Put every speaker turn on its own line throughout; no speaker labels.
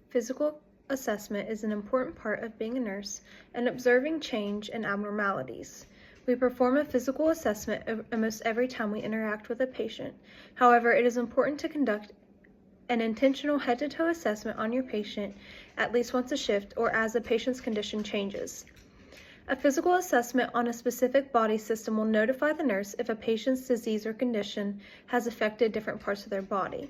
Physical assessment is an important part of being a nurse and observing change and abnormalities. We perform a physical assessment almost every time we interact with a patient. However, it is important to conduct an intentional head-to-toe assessment on your patient at least once a shift or as the patient's condition changes. A physical assessment on a specific body system will notify the nurse if a patient's disease or condition has affected different parts of their body.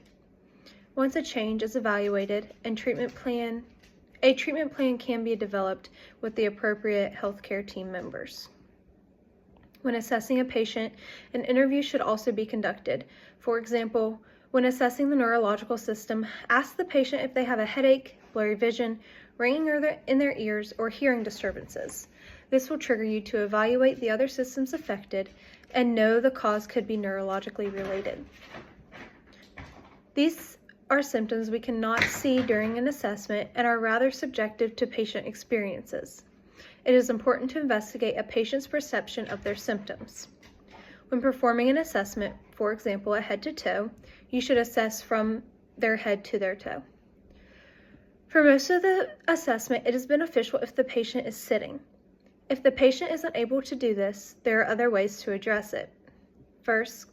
Once a change is evaluated, a treatment plan can be developed with the appropriate healthcare team members. When assessing a patient, an interview should also be conducted. For example, when assessing the neurological system, ask the patient if they have a headache, blurry vision, ringing in their ears, or hearing disturbances. This will trigger you to evaluate the other systems affected and know the cause could be neurologically related. These are symptoms we cannot see during an assessment and are rather subjective to patient experiences. It is important to investigate a patient's perception of their symptoms. When performing an assessment, for example, a head to toe, you should assess from their head to their toe. For most of the assessment, it is beneficial if the patient is sitting. If the patient isn't able to do this, there are other ways to address it. First,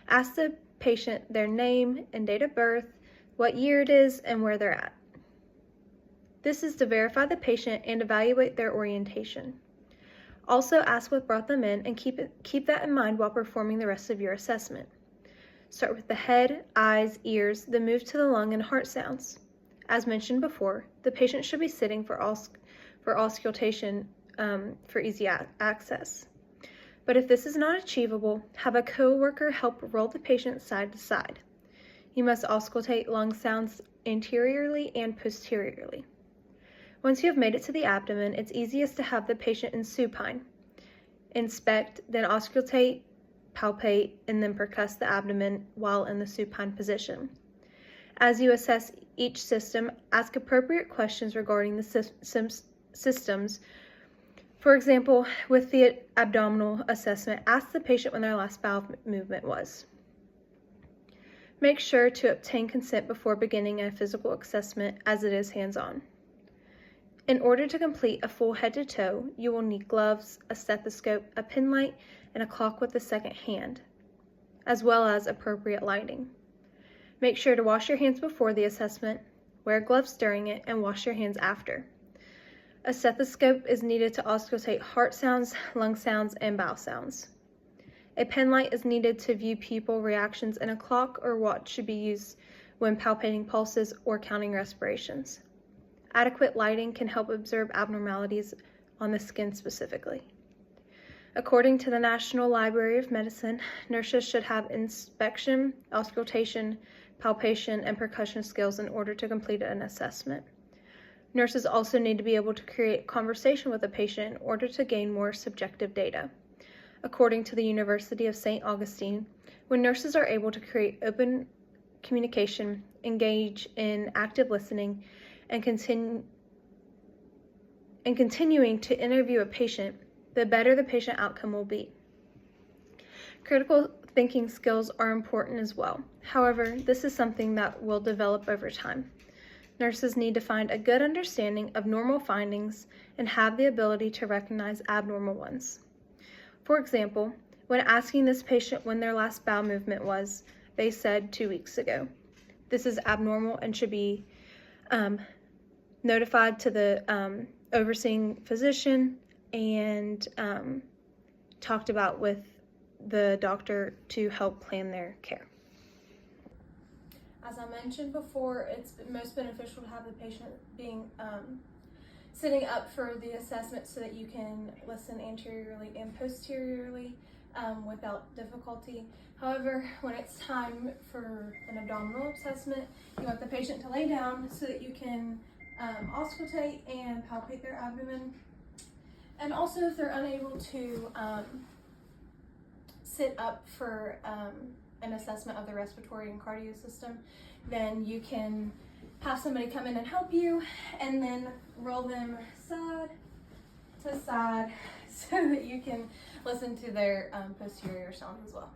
ask the patient their name and date of birth, what year it is, and where they're at. This is to verify the patient and evaluate their orientation. Also ask what brought them in and keep that in mind while performing the rest of your assessment. Start with the head, eyes, ears, then move to the lung and heart sounds. As mentioned before, the patient should be sitting for auscultation for easy access. But if this is not achievable, have a coworker help roll the patient side to side. You must auscultate lung sounds anteriorly and posteriorly. Once you have made it to the abdomen, it's easiest to have the patient in supine. Inspect, then auscultate, palpate, and then percuss the abdomen while in the supine position. As you assess each system, ask appropriate questions regarding the systems. For example, with the abdominal assessment, ask the patient when their last bowel movement was. Make sure to obtain consent before beginning a physical assessment, as it is hands-on. In order to complete a full head-to-toe, you will need gloves, a stethoscope, a pen light, and a clock with a second hand, as well as appropriate lighting. Make sure to wash your hands before the assessment, wear gloves during it, and wash your hands after. A stethoscope is needed to auscultate heart sounds, lung sounds, and bowel sounds. A pen light is needed to view pupil reactions, and a clock or watch should be used when palpating pulses or counting respirations. Adequate lighting can help observe abnormalities on the skin specifically. According to the National Library of Medicine, nurses should have inspection, auscultation, palpation, and percussion skills in order to complete an assessment. Nurses also need to be able to create conversation with a patient in order to gain more subjective data. According to the University of St. Augustine, when nurses are able to create open communication, engage in active listening, and continuing to interview a patient, the better the patient outcome will be. Critical thinking skills are important as well. However, this is something that will develop over time. Nurses need to find a good understanding of normal findings and have the ability to recognize abnormal ones. For example, when asking this patient when their last bowel movement was, they said 2 weeks ago. This is abnormal and should be notified to the overseeing physician and talked about with the doctor to help plan their care. As I mentioned before, it's most beneficial to have the patient being sitting up for the assessment so that you can listen anteriorly and posteriorly without difficulty. However, when it's time for an abdominal assessment, you want the patient to lay down so that you can auscultate and palpate their abdomen. And also, if they're unable to sit up for an assessment of the respiratory and cardio system, then you can have somebody come in and help you and then roll them side to side so that you can listen to their posterior sounds as well.